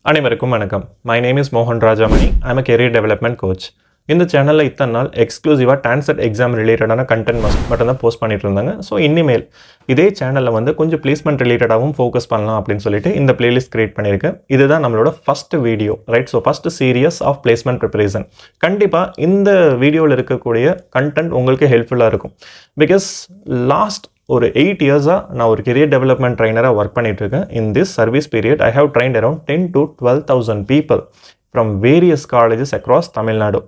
அனைவருக்கும் வணக்கம். My name is மோகன் Rajamani. I'm a career development coach. இந்த சேனலில் இத்தனை நாள் எக்ஸ்க்ளூசிவாக டான்செட் எக்ஸாம் ரிலேட்டடான கண்டென்ட் மட்டும் தான் போஸ்ட் பண்ணிட்டு இருந்தாங்க. ஸோ இனிமேல் இதே சேனலில் வந்து கொஞ்சம் பிளேஸ்மெண்ட் ரிலேட்டடாகவும் ஃபோக்கஸ் பண்ணலாம் அப்படின்னு சொல்லிட்டு இந்த பிளேலிஸ்ட் கிரியேட் பண்ணியிருக்கேன். இதுதான் நம்மளோட first video, right? So first series of placement preparation. கண்டிப்பாக இந்த வீடியோவில் இருக்கக்கூடிய கண்டென்ட் உங்களுக்கு ஹெல்ப்ஃபுல்லாக இருக்கும். பிகாஸ் லாஸ்ட் ஒரு 8 இயர்ஸாக நான் ஒரு கெரியர் டெவலப்மெண்ட் ட்ரைனராக ஒர்க் பண்ணிகிட்ருக்கேன். In this service period I have trained around 10 to 12,000 people from various colleges across Tamil Nadu.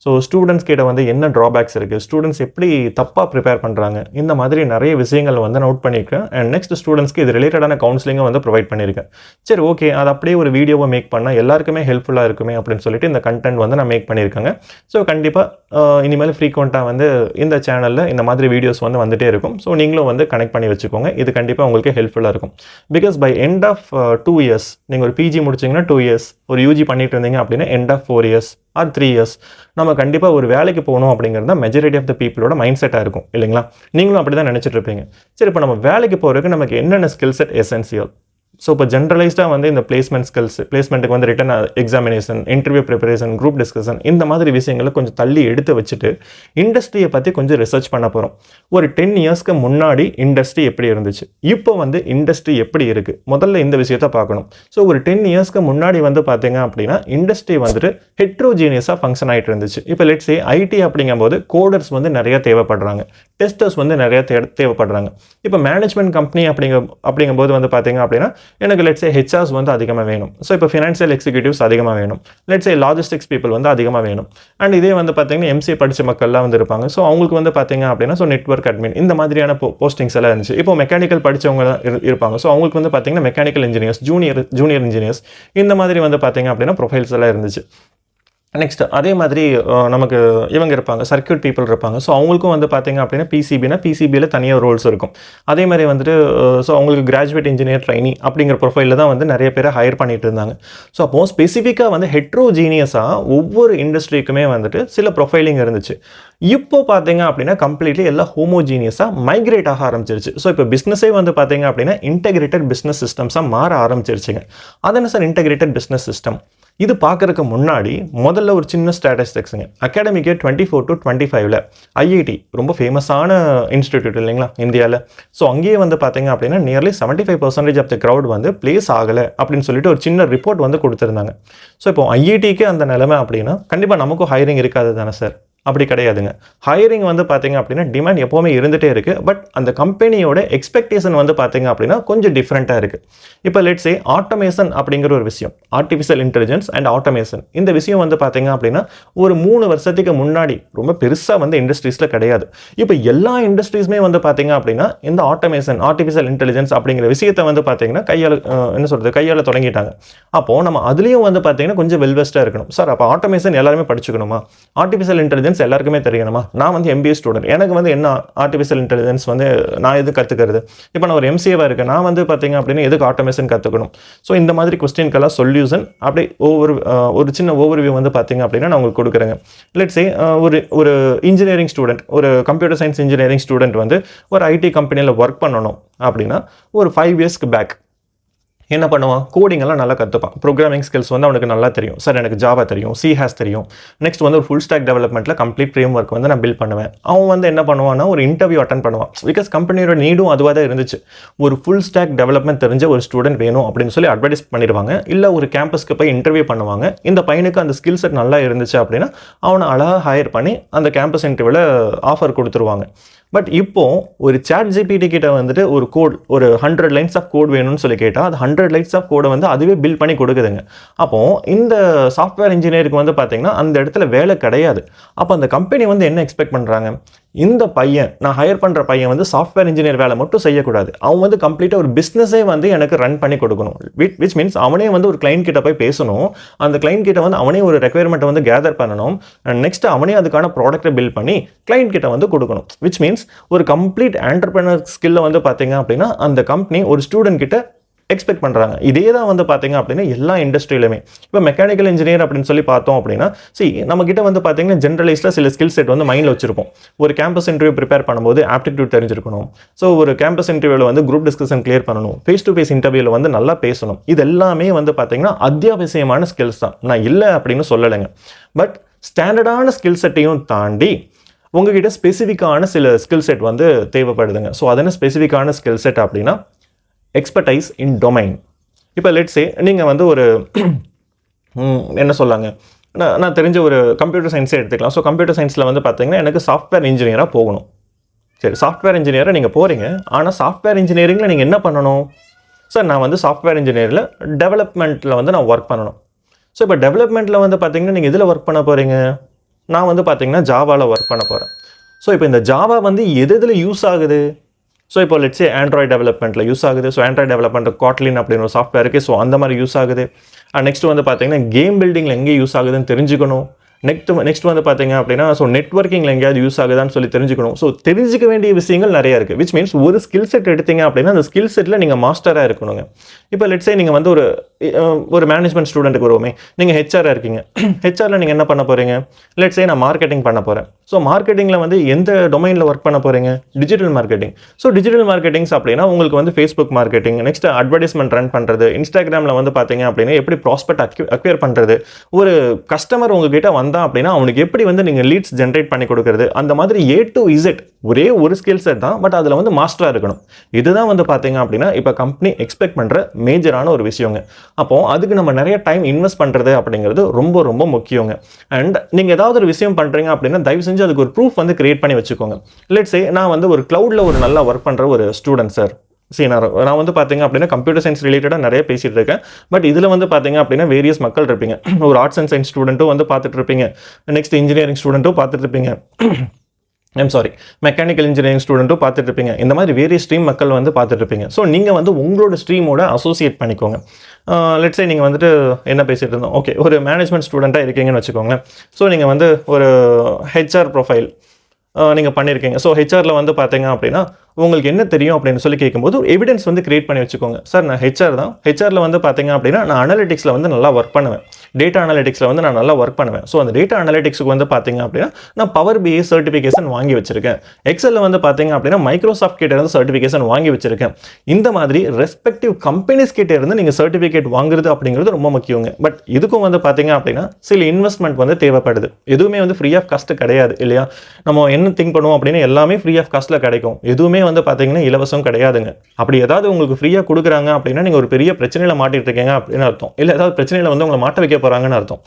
So students கிட்ட வந்து என்ன ட்ராபேக்ஸ் இருக்குது, ஸ்டூடெண்ட்ஸ் எப்படி தப்பாக ப்ரிப்பேர் பண்ணுறாங்க, இந்த மாதிரி நிறைய விஷயங்கள் வந்து நோட் பண்ணியிருக்கேன். அண்ட் நெக்ஸ்ட் ஸ்டூடெண்ட்ஸ்க்கு இது ரிலேட்டடான கவுன்சிலிங்கை வந்து ப்ரொவைட் பண்ணியிருக்கேன். சரி, ஓகே, அது அப்படியே ஒரு வீடியோவை மேக் பண்ணால் எல்லாருக்குமே ஹெல்ப்ஃபுல்லாக இருக்குமே அப்படின்னு சொல்லிட்டு இந்த கண்டென்ட் வந்து நான் மேக் பண்ணியிருக்கேங்க. ஸோ கண்டிப்பாக இனிமேல் ஃப்ரீக்வெண்ட்டாக வந்து இந்த சேனலில் இந்த மாதிரி வீடியோஸ் வந்து வந்துகிட்டே இருக்கும். ஸோ நீங்களும் வந்து கனெக்ட் பண்ணி வச்சுக்கோங்க. இது கண்டிப்பாக உங்களுக்கு ஹெல்ப்ஃபுல்லாக இருக்கும். Because by end of 2 years, நீங்கள் ஒரு பிஜி முடிச்சிங்கன்னா 2 years, ஒரு யூஜி பண்ணிட்டு இருந்தீங்க அப்படின்னா end of 4 years or 3 years நம்ம கண்டிப்பாக ஒரு வேலைக்கு போகணும் அப்படிங்கிறது தான் மெஜாரிட்டி ஆஃப் த பீப்புளோட மைண்ட் செட்டாக இருக்கும், இல்லைங்களா? நீங்களும் அப்படி தான் நினச்சிட்டு இருப்பீங்க. சரி, இப்போ நம்ம வேலைக்கு போகிறதுக்கு நமக்கு என்னென்ன ஸ்கில் செட் எசென்சியல்? ஸோ இப்போ ஜென்ரலைஸ்டாக வந்து இந்த பிளேஸ்மெண்ட் ஸ்கில்ஸ், பிளேஸ்மெண்ட்டுக்கு வந்து return examination, interview preparation, group discussion, இந்த மாதிரி விஷயங்களை கொஞ்சம் தள்ளி எடுத்து வச்சுட்டு இண்டஸ்ட்ரியை பற்றி கொஞ்சம் ரிசர்ச் பண்ண போகிறோம். ஒரு 10 yearsக்கு முன்னாடி இண்டஸ்ட்ரி எப்படி இருந்துச்சு, இப்போ வந்து இண்டஸ்ட்ரி எப்படி இருக்குது, முதல்ல இந்த விஷயத்தை பார்க்கணும். ஸோ ஒரு 10 yearsக்கு முன்னாடி வந்து பார்த்தீங்க அப்படின்னா இண்டஸ்ட்ரி வந்துட்டு ஹெட்ரோஜீனியஸாக ஃபங்க்ஷன் ஆகிட்டு இருந்துச்சு. இப்போ லெட்ஸ் சே ஐடி அப்படிங்கும்போது கோடர்ஸ் வந்து நிறைய தேவைப்படுறாங்க, டெஸ்டர்ஸ் வந்து நிறைய தேவைப்படுறாங்க. இப்போ மேனேஜ்மெண்ட் கம்பெனி அப்படிங்கும்போது வந்து பார்த்தீங்க அப்படின்னா எனக்கு லெட்ஸ் சே ஹெச்ஆர்ஸ் வந்து அதிகமாக வேணும். ஸோ இப்போ ஃபினான்ஷியல் எக்ஸிக்யூட்டிவ்ஸ் அதிகமாக வேணும். லெட்ஸ் சே லாஜிஸ்டிக்ஸ் பீப்புள் வந்து அதிகமாக வேணும். அண்ட் இதே வந்து பார்த்தீங்கன்னா எம்சிஏ படித்த மக்கள்லாம் வந்து இருப்பாங்க. ஸோ அவங்களுக்கு வந்து பார்த்தீங்க அப்படின்னா ஸோ நெட்வொர்க் அட்மின், இந்த மாதிரியான போஸ்டிங்ஸ் எல்லாம் இருந்துச்சு. இப்போ மெக்கானிக்கல் படித்தவங்க இருப்பாங்க. ஸோ அவங்களுக்கு வந்து பார்த்தீங்கன்னா மெக்கானிக்கல் இன்ஜினியர்ஸ், ஜூனியர் இன்ஜினியர்ஸ், இந்த மாதிரி வந்து பார்த்தீங்க அப்படின்னா ப்ரொஃபைல்ஸ் எல்லாம் இருந்துச்சு. நெக்ஸ்ட் அதே மாதிரி நமக்கு இவங்க இருப்பாங்க, சர்க்யூட் பீப்புள் இருப்பாங்க. ஸோ அவங்களுக்கும் வந்து பார்த்தீங்க அப்படின்னா பிசிபியில் தனியாக ரோல்ஸ் இருக்கும். அதே மாதிரி வந்துட்டு ஸோ அவங்களுக்கு கிராஜுவேட் இன்ஜினியர் ட்ரைனி அப்படிங்கிற ப்ரொஃபைலில் தான் வந்து நிறைய பேரை ஹையர் பண்ணிட்டு இருந்தாங்க. ஸோ அப்போது ஸ்பெசிஃபிக்காக வந்து ஹெட்ரோஜீனியஸாக ஒவ்வொரு இண்டஸ்ட்ரிக்குமே வந்துட்டு சில ப்ரொஃபைலிங் இருந்துச்சு. இப்போ பார்த்தீங்க அப்படின்னா கம்ப்ளீட்லி எல்லாம் ஹோமோஜீனியஸாக மைக்ரேட் ஆக ஆரம்பிச்சிருச்சு. ஸோ இப்போ பிஸ்னஸே வந்து பார்த்தீங்க அப்படின்னா இன்டெகிரேட்டட் பிஸ்னஸ் சிஸ்டம்ஸாக மாற ஆரம்பிச்சிருச்சுங்க. அது என்ன சார் இன்டெகிரேட்டட் பிஸ்னஸ் சிஸ்டம்? இது பார்க்கறதுக்கு முன்னாடி முதல்ல ஒரு சின்ன ஸ்டாட்டிஸ்டிக்ஸுங்க. அகாடமிக் இயர் 24 to 25 ஐஐடி ரொம்ப ஃபேமஸான இன்ஸ்டிடியூட் இல்லைங்களா இந்தியாவில். ஸோ அங்கேயே வந்து பார்த்தீங்க அப்படின்னா நியர்லி 75% ஆஃப் த க்ரௌட் வந்து பிளேஸ் ஆகலை அப்படின்னு சொல்லிட்டு ஒரு சின்ன ரிப்போர்ட் வந்து கொடுத்துருந்தாங்க. ஸோ இப்போ ஐஐடிக்கு அந்த நிலைமை அப்படின்னா கண்டிப்பாக நமக்கும் ஹையரிங் இருக்காது தானே சார்? அப்படி கிடையாதுங்க. ஹையரிங் வந்து பார்த்தீங்க அப்படின்னா டிமாண்ட் எப்போவுமே இருந்துகிட்டே இருக்குது. பட் அந்த கம்பெனியோட எக்ஸ்பெக்டேஷன் வந்து பார்த்தீங்க அப்படின்னா கொஞ்சம் டிஃப்ரெண்ட்டாக இருக்குது. இப்போ லெட்ஸ் சே ஆட்டோமேஷன் அப்படிங்கிற ஒரு விஷயம், ஆர்டிஃபிஷியல் இன்டெலிஜென்ஸ் அண்ட் ஆட்டோமேஷன், இந்த விஷயம் வந்து பார்த்தீங்க அப்படின்னா ஒரு 3 வருஷத்துக்கு முன்னாடி ரொம்ப பெருசாக வந்து இண்டஸ்ட்ரீஸில் கிடையாது. இப்போ எல்லா இண்டஸ்ட்ரீஸுமே வந்து பார்த்தீங்க அப்படின்னா இந்த ஆட்டோமேஷன், ஆர்டிஃபிஷியல் இன்டெலிஜென்ஸ் அப்படிங்கிற விஷயத்தை வந்து பார்த்தீங்கன்னா கையால் தொடங்கிட்டாங்க. அப்போது நம்ம அதுலேயும் வந்து பார்த்தீங்கன்னா கொஞ்சம் வெல்வெஸ்ட்டாக இருக்கணும். சார் அப்போ ஆட்டோமேஷன் எல்லாருமே படிச்சுக்கணுமா? ஆர்டிஃபிஷியல் இன்டெலிஜென்ஸ் எல்லாருக்குமே தெரியணுமா? நான் வந்து எம்பிஏ ஸ்டூடெண்ட், எனக்கு வந்து என்ன ஆர்டிஃபிஷியல் இன்டெலிஜென்ஸ் வந்து நான் எது கற்றுக்கிறது? இப்போ நான் ஒரு எம்சிஏவாக இருக்கேன், நான் வந்து பார்த்தீங்க அப்படின்னா எதுக்கு ஆட்டோமேஷன் கற்றுக்கணும்? ஸோ இந்த மாதிரி கொஸ்டின்கெல்லாம் சொல்யூஷன் அப்படி ஒரு சின்ன ஓவர்வியூ வந்து பார்த்தீங்க அப்படின்னா நான் உங்களுக்கு கொடுக்குறேங்க. லெட்ஸ் சே ஒரு இன்ஜினியரிங் ஸ்டூடெண்ட், ஒரு கம்ப்யூட்டர் சயின்ஸ் இன்ஜினியரிங் ஸ்டூடெண்ட் வந்து ஒரு ஐடி கம்பெனியில் ஒர்க் பண்ணணும் அப்படின்னா ஒரு 5 yearsக்கு பேக் என்ன பண்ணுவான்? கோடிங் எல்லாம் நல்லா கற்றுப்பான். ப்ரோக்ராமிங் ஸ்கில்ஸ் வந்து அவனுக்கு நல்லா தெரியும். சார் எனக்கு ஜாவா தெரியும், சி ஹேஸ் தெரியும். நெக்ஸ்ட் வந்து ஒரு ஃபுல் ஸ்டாக் டெவலப்மெண்ட்டில் கம்ப்ளீட் ஃப்ரேம் ஒர்க் வந்து நான் பில்ட் பண்ணுவேன். அவன் வந்து என்ன பண்ணுவான்னா ஒரு இன்டர்வியூ அட்டன் பண்ணுவான். பிகாஸ் கம்பெனியோட நீடும் அதுவாக தான் இருந்துச்சு. ஒரு ஃபுல் ஸ்டாக் டெவலப்மெண்ட் தெரிஞ்ச ஒரு ஸ்டூடெண்ட் வேணும் அப்படின்னு சொல்லி அட்வர்டைஸ் பண்ணிடுவாங்க. இல்லை ஒரு கேம்பஸ்க்கு போய் இன்டர்வியூ பண்ணுவாங்க. இந்த பையனுக்கு அந்த ஸ்கில் செட் நல்லா இருந்துச்சு அப்படின்னா அவனை அழகாக ஹையர் பண்ணி அந்த கேம்பஸ் இன்டர்வியூவில் ஆஃபர் கொடுத்துருவாங்க. பட் இப்போ ஒரு சாட் ஜிபிடி கிட்ட வந்துட்டு ஒரு கோட், ஒரு 100 lines ஆஃப் கோட் வேணும்னு சொல்லி கேட்டால் அது 100 lines ஆஃப் கோடை வந்து அதுவே பில்ட் பண்ணி கொடுக்குதுங்க. அப்போ இந்த சாஃப்ட்வேர் இன்ஜினியருக்கு வந்து பார்த்தீங்கன்னா அந்த இடத்துல வேலை கிடையாது. அப்போ அந்த கம்பெனி வந்து என்ன எக்ஸ்பெக்ட் பண்ணுறாங்க? இந்த பையன், நான் ஹையர் பண்ணுற பையன் வந்து சாஃப்ட்வேர் இன்ஜினியர் வேலை மட்டும் செய்யக்கூடாது, அவன் வந்து கம்ப்ளீட்டாக ஒரு பிஸ்னஸே வந்து எனக்கு ரன் பண்ணி கொடுக்கணும். விச் மீன்ஸ் அவனே வந்து ஒரு கிளைண்ட் கிட்ட போய் பேசணும், அந்த கிளைண்ட் கிட்ட வந்து அவனே ஒரு ரெக்யர்மெண்ட்டை வந்து கேதர் பண்ணணும், அண்ட் நெக்ஸ்ட் அவனே அதுக்கான ப்ராடக்ட்டை பில்ட் பண்ணி கிளைண்ட் கிட்ட வந்து கொடுக்கணும். விச் மீன்ஸ் ஒரு கம்ப்ளீட் ஆண்டர்பிரனர் ஸ்கில்லை வந்து பார்த்தீங்க அப்படின்னா அந்த கம்பெனி ஒரு ஸ்டூடெண்ட் கிட்ட எக்ஸ்பெக்ட் பண்ணுறாங்க. இதே தான் வந்து பார்த்தீங்க அப்படின்னா எல்லா இண்டஸ்ட்ரியிலுமே. இப்போ மெக்கானிக்கல் இன்ஜினியர் அப்படின்னு சொல்லி பார்த்தோம் அப்படின்னா, நம்மக்கிட்ட வந்து பார்த்தீங்கன்னா ஜென்ரலைஸ்டாக சில ஸ்கில் செட் வந்து மைண்டில் வச்சிருப்போம். ஒரு கேம்பஸ் இன்டர்வியூ ப்ரிப்பேர் பண்ணும்போது ஆப்டிடியூட் தெரிஞ்சிருக்கணும். ஸோ ஒரு கேம்பஸ் இன்டர்வியூவில் வந்து குரூப் டிஸ்கஷன் கிளியர் பண்ணணும். ஃபேஸ் டு ஃபேஸ் இன்டர்வியூவில் வந்து நல்லா பேசணும். இது எல்லாமே வந்து பார்த்தீங்கன்னா அத்தியாவசியமான ஸ்கில்ஸ் தான். நான் இல்லை அப்படின்னு சொல்லலைங்க. பட் ஸ்டாண்டர்டான ஸ்கில் செட்டையும் தாண்டி உங்ககிட்ட ஸ்பெசிஃபிக்கான சில ஸ்கில் செட் வந்து தேவைப்படுதுங்க. ஸோ அது என்ன ஸ்பெசிஃபிக்கான ஸ்கில் செட் அப்படின்னா எக்ஸ்பர்டைஸ் இன் டொமைன். இப்போ லெட்ஸ் சே நீங்கள் வந்து ஒரு என்ன சொல்லாங்க, நான் தெரிஞ்ச ஒரு கம்ப்யூட்டர் சயின்ஸே எடுத்துக்கலாம். ஸோ கம்ப்யூட்டர் சயின்ஸில் வந்து பார்த்தீங்கன்னா எனக்கு சாஃப்ட்வேர் இன்ஜினியராக போகணும். சரி, சாஃப்ட்வேர் இன்ஜினியராக நீங்கள் போகிறீங்க. ஆனால் சாஃப்ட்வேர் இன்ஜினியரிங்கில் நீங்கள் என்ன பண்ணணும்? சார் நான் வந்து சாஃப்ட்வேர் இன்ஜினியரில் டெவலப்மெண்ட்டில் வந்து நான் ஒர்க் பண்ணணும். ஸோ இப்போ டெவலப்மெண்ட்டில் வந்து பார்த்தீங்கன்னா நீங்கள் எதில் ஒர்க் பண்ண போகிறீங்க? நான் வந்து பார்த்தீங்கன்னா ஜாவாவில் ஒர்க் பண்ண போகிறேன். ஸோ இப்போ இந்த ஜாவா வந்து எதில் யூஸ் ஆகுது? ஸோ இப்போ லெட்ஸ் சே ஆண்ட்ராய்டு டெவலப்மெண்ட்டில் யூஸ் ஆகுது. ஸோ ஆண்ட்ராய்டு டெவலப்மெண்ட் காட்லின் அப்படின்னு ஒரு சாஃப்ட்வேர் இருக்குது. ஸோ அந்த மாதிரி யூஸ் ஆகுது. நெக்ஸ்ட் வந்து பார்த்தீங்கன்னா கேம் பில்டிங்கில் எங்கே யூஸ் ஆகுதுன்னு தெரிஞ்சுக்கணும். நெக்ஸ்ட் வந்து பார்த்தீங்க அப்படின்னா ஸோ நெட்வொர்க்கிங்கில் எங்கேயாவது யூஸ் ஆகுதான்னு சொல்லி தெரிஞ்சுக்கணும். ஸோ தெரிஞ்சிக்க வேண்டிய விஷயங்கள் நிறைய இருக்குது. விச் மீன்ஸ் ஒரு ஸ்கில் செட் எடுத்தீங்க அப்படின்னா அந்த ஸ்கில் செட்டில் நீங்கள் மாஸ்டராக இருக்கணுங்க. இப்போ லெட்ஸே நீங்கள் வந்து ஒரு மேனேஜ்மெண்ட் ஸ்டூடெண்ட்டுக்கு வருவோமே, நீங்கள் ஹெச்ஆராக இருக்கீங்க. ஹெச்ஆரில் நீங்கள் என்ன பண்ண போகிறீங்க? லெட்ஸே நான் மார்க்கெட்டிங் பண்ண போகிறேன். ஸோ மார்க்கெட்டிங்கில் வந்து எந்த டொமைனில் ஒர்க் பண்ண போகிறீங்க? Digital marketing. So digital marketings அப்படின்னா உங்களுக்கு வந்து Facebook marketing, next advertisement run பண்ணுறது, இன்ஸ்டாகிராமில் வந்து பார்த்தீங்க அப்படின்னா எப்படி ப்ராஸ்பெக்ட் அக்வேர் பண்ணுறது, ஒரு கஸ்டமர் உங்ககிட்ட வந்தான் அப்படின்னா அவனுக்கு எப்படி வந்து நீங்கள் லீட்ஸ் ஜென்ரேட் பண்ணி கொடுக்குறது, அந்த மாதிரி A to Z ஒரே ஒரு ஸ்கில் செட் தான். பட் அதில் வந்து மாஸ்டராக இருக்கணும். இதுதான் வந்து பார்த்தீங்க அப்படின்னா இப்போ கம்பெனி எக்ஸ்பெக்ட் பண்ணுற மேஜரான ஒரு விஷயங்க. அப்போது அதுக்கு நம்ம நிறைய டைம் இன்வெஸ்ட் பண்ணுறது அப்படிங்கிறது ரொம்ப ரொம்ப முக்கியங்க. அண்ட் நீங்கள் ஏதாவது ஒரு விஷயம் பண்ணுறீங்க அப்படின்னா தயவு செஞ்சு அதுக்கு ஒரு ப்ரூஃப் வந்து கிரியேட் பண்ணி வச்சுக்கோங்க. லெட்ஸே நான் வந்து ஒரு க்ளவுடில் ஒரு நல்லா ஒர்க் பண்ணுற ஒரு ஸ்டூடெண்ட் சார். நான் வந்து பார்த்தீங்க அப்படின்னா கம்ப்யூட்டர் சயின்ஸ் ரிலேட்டடாக நிறைய பேசிகிட்டு இருக்கேன். பட் இதில் வந்து பார்த்தீங்க அப்படின்னா வேரியஸ் மக்கள் இருப்பீங்க. ஒரு ஆர்ட்ஸ் அண்ட் சயின்ஸ் ஸ்டூடெண்ட்டும் வந்து பார்த்துட்டு இருப்பீங்க. நெக்ஸ்ட் இன்ஜினியரிங் ஸ்டூடெண்ட்டும் பார்த்துட்டு இருப்பீங்க. மெக்கானிக்கல் இன்ஜினியரிங் ஸ்டூடெண்ட்டும் பார்த்துட்டு இருப்பீங்க. இந்த மாதிரி வேரியஸ் ஸ்ட்ரீம் மக்கள் வந்து பார்த்துட்டு இருப்பீங்க. ஸோ நீங்கள் வந்து உங்களோட ஸ்ட்ரீமோட அசோசியேட் பண்ணிக்கோங்க. லெட்ஸே நீங்கள் வந்துட்டு என்ன பேசிகிட்டு இருந்தோம், ஓகே ஒரு மேனேஜ்மெண்ட் ஸ்டூடெண்ட்டாக இருக்கீங்கன்னு வச்சுக்கோங்களேன். ஸோ நீங்கள் வந்து ஒரு ஹெச்ஆர் ப்ரொஃபைல் நீங்கள் பண்ணியிருக்கீங்க. ஸோ ஹெச்ஆரில் வந்து பார்த்தீங்க அப்படின்னா உங்களுக்கு என்ன தெரியும் அப்படின்னு சொல்லி கேட்கும்போது ஒரு எவிடன்ஸ் வந்து கிரியேட் பண்ணி வச்சுக்கோங்க. சார் நான் ஹெச்ஆர் தான். ஹெச்ஆரில் வந்து பார்த்தீங்க அப்படின்னா நான் அனலிட்டிக்ஸில் வந்து நல்லா ஒர்க் பண்ணுவேன். டேட்டா அனலிட்டிக்ஸில் வந்து நான் நல்லா ஒர்க் பண்ணுவேன். ஸோ அந்த டேட்டா அனலிட்டிக்ஸுக்கு வந்து பார்த்தீங்க அப்படின்னா நான் பவர் பிஐ சர்டிஃபிகேஷன் வாங்கி வச்சிருக்கேன். எக்ஸலில் வந்து பார்த்தீங்க அப்படின்னா மைக்ரோசாஃப்ட் கிட்ட இருந்து சர்டிஃபிகேஷன் வாங்கி வச்சிருக்கேன். இந்த மாதிரி ரெஸ்பெக்டிவ் கம்பெனிஸ் கிட்ட இருந்து நீங்கள் சர்டிஃபிகேட் வாங்குறது அப்படிங்கிறது ரொம்ப முக்கியங்க. பட் இதுக்கும் வந்து பார்த்தீங்க அப்படின்னா சில இன்வெஸ்ட்மெண்ட் வந்து தேவைப்படுது. எதுவுமே வந்து ஃப்ரீ ஆஃப் காஸ்ட் கிடையாது இல்லையா? நம்ம என்ன திங்க் பண்ணுவோம் அப்படின்னா எல்லாமே ஃப்ரீ ஆஃப் காஸ்ட்டில் கிடைக்கும். எதுவுமே வந்து பார்த்தீங்கன்னா இலவசம் கிடையாதுங்க. அப்படி ஏதாவது உங்களுக்கு ஃப்ரீயாக கொடுக்குறாங்க அப்படின்னா நீங்கள் ஒரு பெரிய பிரச்சனையில் மாட்டிட்டு இருக்கீங்க அப்படின்னு அர்த்தம். இல்லை ஏதாவது பிரச்சனையில் வந்து உங்களை மாட்ட வைக்க போகிறாங்கன்னு அர்த்தம்.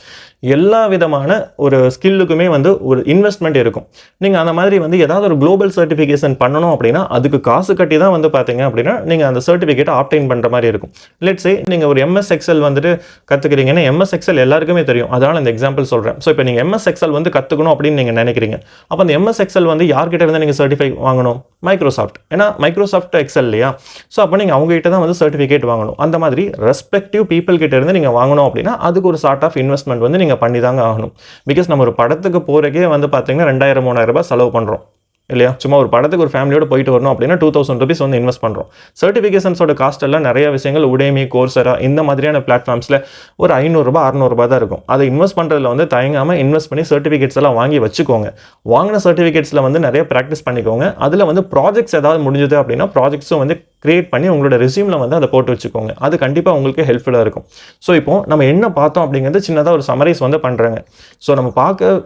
எல்லா விதமான ஒரு ஸ்கில்லுக்குமே வந்து ஒரு இன்வெஸ்ட்மெண்ட் இருக்கும். நீங்கள் அந்த மாதிரி வந்து ஏதாவது ஒரு குளோபல் சர்டிஃபிகேஷன் பண்ணணும் அப்படின்னா அதுக்கு காசு கட்டி தான் வந்து பார்த்தீங்க அப்படின்னா நீங்கள் அந்த சர்டிஃபிகேட்டை ஆப்டைன் பண்ணுற மாதிரி இருக்கும். லெட்ஸே நீங்கள் ஒரு MS Excel வந்துட்டு கற்றுக்கிறீங்கன்னா MS Excel எல்லாருக்குமே தெரியும். அதனால் இந்த எக்ஸாம்பிள் சொல்கிறேன். ஸோ இப்போ நீங்கள் MS Excel வந்து கற்றுக்கணும் அப்படின்னு நீங்கள் நினைக்கிறீங்க. அப்போ அந்த MS Excel வந்து யார்கிட்ட இருந்து நீங்கள் சர்டிஃபை வாங்கணும்? மைக்ரோசாஃப்ட். ஏன்னா மைக்ரோசாஃப்ட் எக்ஸல் இல்லையா? ஸோ அப்போ நீங்கள் அவங்ககிட்ட தான் வந்து சர்டிஃபிகேட் வாங்கணும். அந்த மாதிரி ரெஸ்பெக்டிவ் பீப்புள் கிட்ட இருந்து நீங்கள் வாங்கணும் அப்படின்னா அதுக்கு ஒரு சார்ட் ஆஃப் இன்வெஸ்ட்மெண்ட் வந்து நீங்கள் பண்ணி தாங்க ஆகணும். பிகாஸ் நம்ம ஒரு படத்துக்கு போகிறக்கே வந்து பார்த்தீங்கன்னா 2000-3000 ரூபாய் செலவு பண்ணுறோம் இல்லையா? சும்மா ஒரு படத்துக்கு ஒரு ஃபேமிலியோட போயிட்டு வரணும் அப்படின்னா 2000 rupees வந்து இன்வெஸ்ட் பண்ணுறோம். சர்டிஃபிகேஷன்ஸோட காஸ்ட் எல்லாம் நிறைய விஷயங்கள் உடேமி, கோர்சரா இந்த மாதிரியான பிளாட்ஃபார்ம்ஸில் ஒரு 500 ரூபாய் 600 ரூபாய் தான் இருக்கும். அதை இன்வெஸ்ட் பண்ணுறதுல வந்து தயங்காமல் இன்வெஸ்ட் பண்ணி சர்டிஃபிகேட்ஸ் எல்லாம் வாங்கி வச்சுக்கோங்க. வாங்கின சர்டிஃபிகேட்ஸில் வந்து நிறைய ப்ராக்டிஸ் பண்ணிக்கோங்க. அதில் வந்து ப்ராஜெக்ட்ஸ் ஏதாவது முடிஞ்சது அப்படின்னா ப்ராஜெக்ட்ஸும் வந்து கிரியேட் பண்ணி உங்களோட ரெஸ்யூமில் வந்து அதை போட்டு வச்சுக்கோங்க. அது கண்டிப்பாக உங்களுக்கு ஹெல்ப்ஃபுல்லாக இருக்கும். ஸோ இப்போ நம்ம என்ன பார்த்தோம் அப்படிங்கிறது சின்னதாக ஒரு சமரைஸ் வந்து பண்ணுறாங்க. ஸோ நம்ம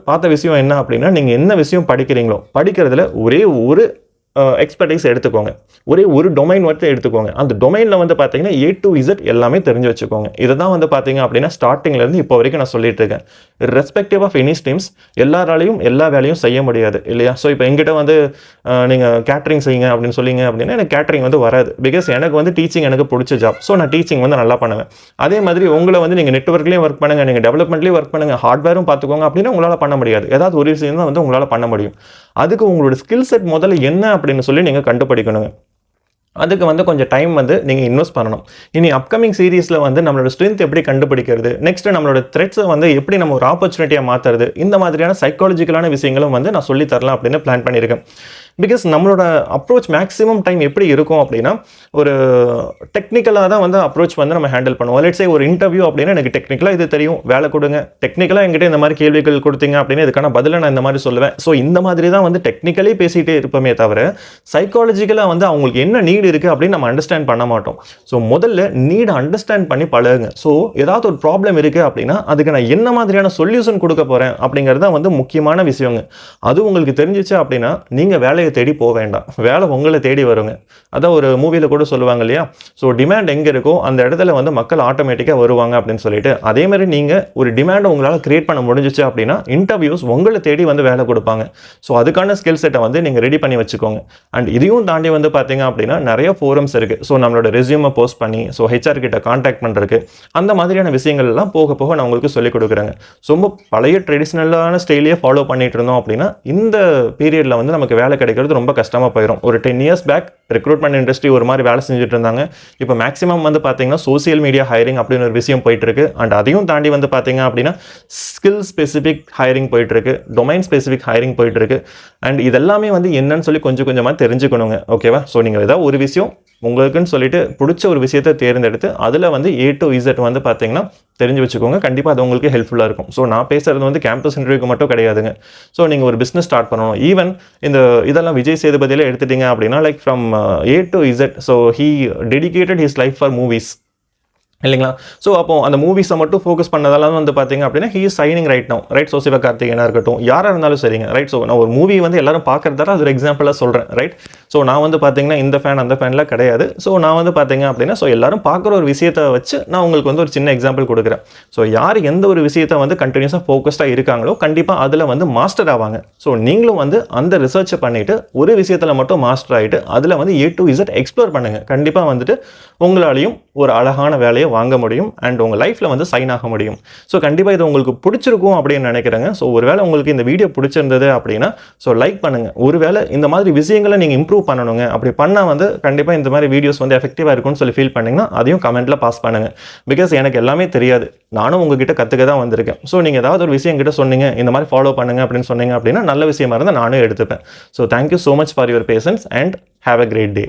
பார்த்த விஷயம் என்ன அப்படின்னா நீங்கள் என்ன விஷயம் படிக்கிறீங்களோ படிக்கிறதுல ஒரே ஒரு எக்ஸ்பர்டைஸ் எடுத்துக்கோங்க. ஒரே ஒரு டொமைன் மட்டும் எடுத்துக்கோங்க. அந்த டொமைனில் வந்து பார்த்தீங்கன்னா A to Z எல்லாமே தெரிஞ்சு வச்சுக்கோங்க. இதை தான் வந்து பார்த்தீங்க அப்படின்னா ஸ்டார்டிங்லேருந்து இப்போ வரைக்கும் நான் சொல்லிட்டு இருக்கேன். ரெஸ்பெக்டிவ் ஆஃப் எனி ஸ்ட்ரீம்ஸ் எல்லாராலையும் எல்லா வேலையும் செய்ய முடியாது இல்லையா? ஸோ இப்போ எங்கிட்ட வந்து நீங்கள் கேட்ரிங் செய்யுங்க அப்படின்னு சொல்லிங்க அப்படின்னா எனக்கு கேட்ரிங் வந்து வராது. பிகாஸ் எனக்கு வந்து டீச்சிங் எனக்கு பிடிச்ச ஜாப். ஸோ நான் டீச்சிங் வந்து நல்லா பண்ணுவேன். அதே மாதிரி உங்களை வந்து நீங்கள் நெட்வொர்க்லேயும் ஒர்க் பண்ணுங்கள், நீங்கள் டெவலப்மெண்ட்லேயும் ஒர்க் பண்ணுங்கள், ஹார்ட்வேரும் பார்த்துக்கோங்க அப்படின்னா உங்களால் பண்ண முடியாது. ஏதாவது ஒரு விஷயம் தான் வந்து உங்களால் பண்ண முடியும். அதுக்கு உங்களோட ஸ்கில் செட் முதல்ல என்ன அப்படின்னு சொல்லி நீங்கள் கண்டுபிடிக்கணுங்க. அதுக்கு வந்து கொஞ்சம் டைம் வந்து நீங்கள் இன்வெஸ்ட் பண்ணணும். இனி அப்கமிங் சீரீஸில் வந்து நம்மளோட ஸ்ட்ரென்த் எப்படி கண்டுபிடிக்கிறது, நெக்ஸ்ட் நம்மளோட த்ரெட்ஸை வந்து எப்படி நம்ம ஒரு ஆப்பர்ச்சுனிட்டியாக மாற்றுறது, இந்த மாதிரியான சைக்காலஜிக்கலான விஷயங்களும் வந்து நான் சொல்லி தரலாம் அப்படின்னு பிளான் பண்ணியிருக்கேன். பிகாஸ் நம்மளோட அப்ரோச் மேக்ஸிமம் டைம் எப்படி இருக்கும் அப்படின்னா ஒரு டெக்னிக்கலாக தான் வந்து அப்ரோச் வந்து நம்ம ஹேண்டில் பண்ணுவோம். லெட்ஸ் சே ஒரு இன்டர்வியூ அப்படின்னா எனக்கு டெக்னிக்கலாக இது தெரியும், வேலை கொடுங்க, டெக்னிக்கலாக என்கிட்ட இந்த மாதிரி கேள்விகள் கொடுத்தீங்க அப்படின்னா இதுக்கான பதிலை நான் இந்த மாதிரி சொல்லுவேன். ஸோ இந்த மாதிரி தான் வந்து டெக்னிக்கலி பேசிகிட்டே இருப்போமே தவிர சைக்காலஜிக்கலாக வந்து அவங்களுக்கு என்ன நீடு இருக்குது அப்படின்னு நம்ம அண்டர்ஸ்டாண்ட் பண்ண மாட்டோம். ஸோ முதல்ல நீடை அண்டர்ஸ்டாண்ட் பண்ணி பழகுங்க. ஸோ ஏதாவது ஒரு ப்ராப்ளம் இருக்குது அப்படின்னா அதுக்கு நான் என்ன மாதிரியான சொல்யூஷன் கொடுக்க போகிறேன் அப்படிங்கிறது தான் வந்து முக்கியமான விஷயங்க. அது உங்களுக்கு தெரிஞ்சிச்சு அப்படின்னா நீங்கள் வேலையை தேடி போக வேண்டாம், வேலை உங்களை தேடி வருங்க. அதான் ஒரு மூவியில் கூட சொல்லுவாங்க இல்லையா, ஸோ டிமாண்ட் எங்கே இருக்கோ அந்த இடத்துல வந்து மக்கள் ஆட்டோமேட்டிக்காக வருவாங்க அப்படின்னு சொல்லிட்டு, அதே மாதிரி நீங்கள் ஒரு டிமாண்டை உங்களால் கிரியேட் பண்ண முடிஞ்சிச்சு அப்படின்னா இன்டர்வியூஸ் உங்களை தேடி வந்து வேலை கொடுப்பாங்க. ஸோ அதுக்கான ஸ்கில் செட்டை வந்து நீங்கள் ரெடி பண்ணி வச்சுக்கோங்க. அண்ட் இதையும் தாண்டி வந்து பார்த்தீங்க அப்படின்னா நிறைய ஃபோரம்ஸ் இருக்குது. ஸோ நம்மளோட ரெஸ்யூமை போஸ்ட் பண்ணி ஸோ ஹெச்ஆர் கிட்ட கான்டாக்ட் பண்ணுறதுக்கு அந்த மாதிரியான விஷயங்கள் எல்லாம் போக போக நான் உங்களுக்கு சொல்லிக் கொடுக்குறேங்க. ரொம்ப பழைய ட்ரெடிஷ்னலான ஸ்டைலையே ஃபாலோ பண்ணிட்டு இருந்தோம் அப்படின்னா இந்த பீரியடில் வந்து நமக்கு வேலை கிடைக்கிறது ரொம்ப கஷ்டமாக போயிடும். ஒரு 10 years பேக் ரெக்ரூட்மெண்ட் இண்டஸ்ட்ரி ஒரு மாதிரி வேலை செஞ்சுட்டு இருந்தாங்க. இப்போ மேக்ஸிமம் வந்து பார்த்தீங்கன்னா சோசியல் மீடியா ஹைரிங் அப்படின்னு ஒரு விஷயம் போயிட்டு இருக்கு. அண்ட் அதையும் தாண்டி வந்து பார்த்தீங்க அப்படின்னா ஸ்கில் ஸ்பெசிஃபிக் ஹைரிங் போயிட்டு இருக்கு, டொமைன் ஸ்பெசிஃபிக் ஹைரிங் போயிட்டு இருக்கு. அண்ட் இதெல்லாமே வந்து என்னன்னு சொல்லி கொஞ்சம் கொஞ்சமாக தெரிஞ்சுக்கணுங்க. ஓகேவா? ஸோ நீங்கள் ஏதாவது ஒரு விஷயம் உங்களுக்குன்னு சொல்லிட்டு பிடிச்ச ஒரு விஷயத்தை தேர்ந்தெடுத்து அதில் வந்து A to Z வந்து பார்த்தீங்கன்னா தெரிஞ்சு வச்சுக்கோங்க. கண்டிப்பாக அது உங்களுக்கு ஹெல்ப்ஃபுல்லாக இருக்கும். ஸோ நான் பேசுகிறது வந்து கேம்பஸ் இன்டர்வியூக்கு மட்டும் கிடையாதுங்க. ஸோ நீங்கள் ஒரு பிஸ்னஸ் ஸ்டார்ட் பண்ணணும். ஈவன் இந்த இதெல்லாம் விஜய் சேதுபதியில் எடுத்துட்டீங்க அப்படின்னா like from A to Z. So he dedicated his life for movies இல்லைங்களா? ஸோ அப்போ அந்த மூவிஸை மட்டும் ஃபோக்கஸ் பண்ணதெல்லாம் வந்து பார்த்தீங்க அப்படின்னா he is shining right now, right? So சிவகார்த்திகேயனா இருக்கட்டும், யாராக இருந்தாலும் சரிங்க, ரைட்? ஸோ நான் ஒரு மூவி வந்து எல்லாரும் பார்க்கறதால அது ஒரு எக்ஸாம்பிளாக சொல்கிறேன், ரைட்? ஸோ நான் வந்து பார்த்தீங்கன்னா இந்த ஃபேன் அந்த ஃபேன்லாம் கிடையாது. ஸோ நான் வந்து பார்த்தீங்க அப்படின்னா ஸோ எல்லாரும் பார்க்குற ஒரு விஷயத்தை வச்சு நான் உங்களுக்கு வந்து ஒரு சின்ன எக்ஸாம்பிள் கொடுக்குறேன். ஸோ யார் எந்த ஒரு விஷயத்தை வந்து கண்டினியூஸாக ஃபோக்கஸ்டாக இருக்காங்களோ கண்டிப்பாக அதில் வந்து மாஸ்டர் ஆவாங்க. ஸோ நீங்களும் வந்து அந்த ரிசர்ச்சை பண்ணிவிட்டு ஒரு விஷயத்தில் மட்டும் மாஸ்டர் ஆகிட்டு அதில் வந்து A to Z எக்ஸ்ப்ளோர் பண்ணுங்கள். கண்டிப்பாக வந்துட்டு உங்களாலையும் ஒரு அழகான வேலையை வாங்க முடியும் அண்ட் உங்கள் லைஃப்பில் வந்து சைன் ஆக முடியும். ஸோ கண்டிப்பாக இது உங்களுக்கு பிடிச்சிருக்கும் அப்படின்னு நினைக்கிறேங்க. ஸோ ஒருவேளை உங்களுக்கு இந்த வீடியோ பிடிச்சிருந்தது அப்படின்னா ஸோ லைக் பண்ணுங்கள். ஒருவேளை இந்த மாதிரி விஷயங்களை நீங்கள் இம்ப்ரூவ் பண்ணணுங்க, அப்படி பண்ணால் வந்து கண்டிப்பாக இந்த மாதிரி வீடியோஸ் வந்து எஃபெக்டிவாக இருக்கும்னு சொல்லி ஃபீல் பண்ணிங்கன்னா அதையும் கமெண்ட்டில் பாஸ் பண்ணுங்கள். பிகாஸ் எனக்கு எல்லாமே தெரியாது, நானும் உங்ககிட்ட கற்றுக்க தான் வந்திருக்கேன். ஸோ நீங்கள் ஏதாவது ஒரு விஷயம் கிட்ட சொன்னீங்க, இந்த மாதிரி ஃபாலோ பண்ணுங்க அப்படின்னு சொன்னீங்க அப்படின்னா நல்ல விஷயமா இருந்தால் நானும் எடுத்துப்பேன். So thank you so much for your patience and have a great day.